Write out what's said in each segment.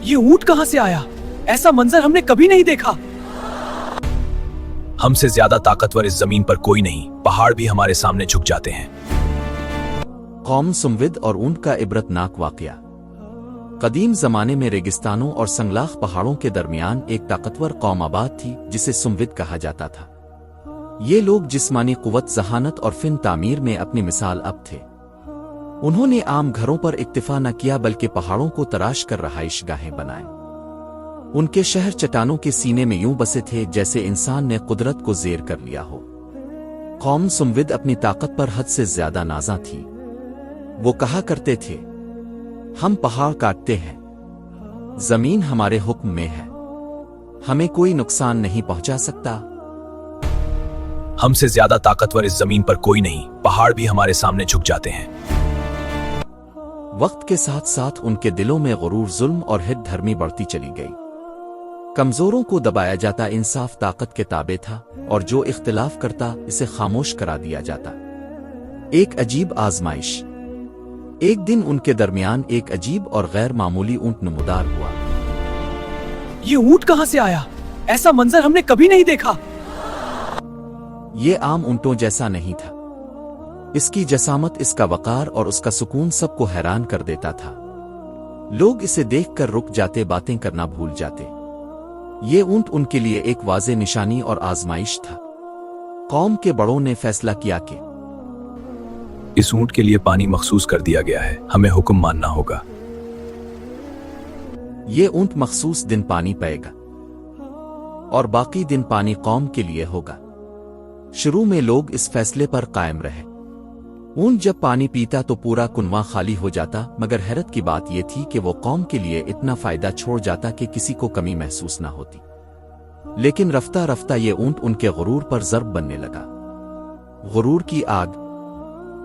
ये ऊंट कहां से आया? ऐसा मंजर हमने कभी नहीं देखा। हमसे ज्यादा ताकतवर इस जमीन पर कोई नहीं, पहाड़ भी हमारे सामने झुक जाते हैं। कौम सुमविद और ऊंट का इबरतनाक वाकया। कदीम जमाने में रेगिस्तानों और संगलाख पहाड़ों के दरमियान एक ताकतवर कौम आबाद थी जिसे सुमविद कहा जाता था। ये लोग जिस्मानी कुव्वत, ज़हानत और फिन तामीर में अपनी मिसाल अब थे। उन्होंने आम घरों पर इक्तिफा न किया बल्कि पहाड़ों को तराश कर रहाइशगाहें बनाए। उनके शहर चट्टानों के सीने में यूं बसे थे जैसे इंसान ने कुदरत को ज़ेर कर लिया हो। कौम सुमविद अपनी ताकत पर हद से ज्यादा नाज़ा थी। वो कहा करते थे, हम पहाड़ काटते हैं, जमीन हमारे हुक्म में है, हमें कोई नुकसान नहीं पहुंचा सकता। हमसे ज्यादा ताकतवर इस जमीन पर कोई नहीं, पहाड़ भी हमारे सामने झुक जाते हैं। वक्त के साथ साथ उनके दिलों में गुरूर, जुल्म और हित धर्मी बढ़ती चली गई। कमजोरों को दबाया जाता, इंसाफ ताकत के ताबे था, और जो इख्तिलाफ करता इसे खामोश करा दिया जाता। एक अजीब आजमाइश। एक दिन उनके दरमियान एक अजीब और गैर मामूली ऊंट नमूदार हुआ। ये ऊंट कहां से आया? ऐसा मंजर हमने कभी नहीं देखा। ये आम ऊंटों जैसा नहीं था। इसकी जसामत, इसका वकार और उसका सुकून सबको हैरान कर देता था। लोग इसे देखकर रुक जाते, बातें करना भूल जाते। ये ऊंट उनके लिए एक वाज़े निशानी और आजमाइश था। कौम के बड़ों ने फैसला किया कि इस ऊंट के लिए पानी मखसूस कर दिया गया है, हमें हुक्म मानना होगा। ये ऊंट मखसूस दिन पानी पाएगा और बाकी दिन पानी कौम के लिए होगा। शुरू में लोग इस फैसले पर कायम रहे। ऊंट जब पानी पीता तो पूरा कुनवा खाली हो जाता, मगर हैरत की बात यह थी कि वो कौम के लिए इतना फायदा छोड़ जाता कि किसी को कमी महसूस ना होती। लेकिन रफ्ता रफ्ता ये ऊंट उनके गुरूर पर ज़र्ब बनने लगा। गुरूर की आग।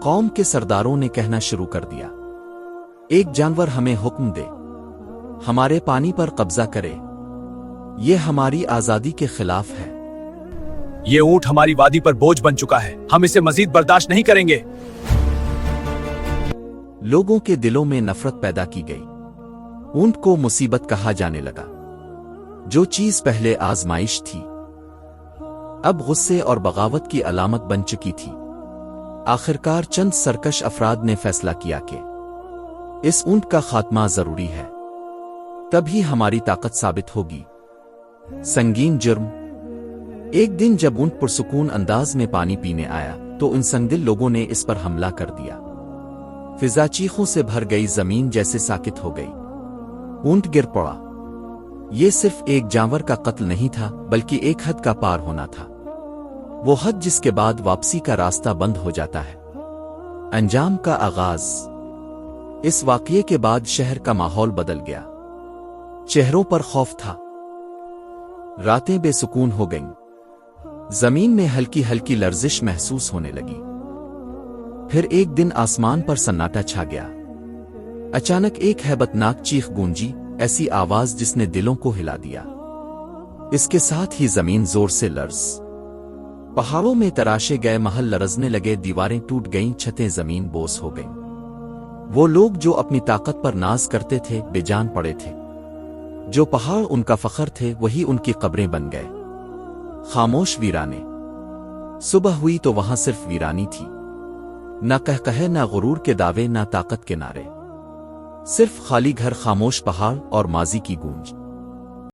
कौम के सरदारों ने कहना शुरू कर दिया, एक जानवर हमें हुक्म दे, हमारे पानी पर कब्जा करे, ये हमारी आजादी के खिलाफ है। ये ऊंट हमारी वादी पर बोझ बन चुका है, हम इसे मजीद बर्दाश्त नहीं करेंगे। लोगों के दिलों में नफरत पैदा की गई। ऊंट को मुसीबत कहा जाने लगा। जो चीज पहले आजमाइश थी अब गुस्से और बगावत की अलामत बन चुकी थी। आखिरकार चंद सरकश अफराद ने फैसला किया कि इस ऊंट का खात्मा जरूरी है, तभी हमारी ताकत साबित होगी। संगीन जुर्म। एक दिन जब ऊंट पुरसुकून अंदाज में पानी पीने आया तो उन संगदिल लोगों ने इस पर हमला कर दिया। फिजा चीखों से भर गई, जमीन जैसे साकित हो गई। ऊंट गिर पड़ा। ये सिर्फ एक जानवर का कत्ल नहीं था, बल्कि एक हद का पार होना था। वो हद जिसके बाद वापसी का रास्ता बंद हो जाता है। अंजाम का आगाज। इस वाकये के बाद शहर का माहौल बदल गया। चेहरों पर खौफ था। रातें बेसुकून हो गईं। जमीन में हल्की हल्की लर्जिश महसूस होने लगी। फिर एक दिन आसमान पर सन्नाटा छा गया। अचानक एक हैबतनाक चीख गूंजी, ऐसी आवाज जिसने दिलों को हिला दिया। इसके साथ ही जमीन जोर से लर्ज। पहाड़ों में तराशे गए महल लरजने लगे, दीवारें टूट गईं, छतें जमीन बोस हो गईं। वो लोग जो अपनी ताकत पर नाज करते थे बेजान पड़े थे। जो पहाड़ उनका फखर थे वही उनकी कब्रें बन गए। खामोश वीराने। सुबह हुई तो वहां सिर्फ वीरानी थी। ना कहकहे, ना गुरूर के दावे, ना ताकत के नारे। सिर्फ खाली घर, खामोश पहाड़ और माजी की गूंज।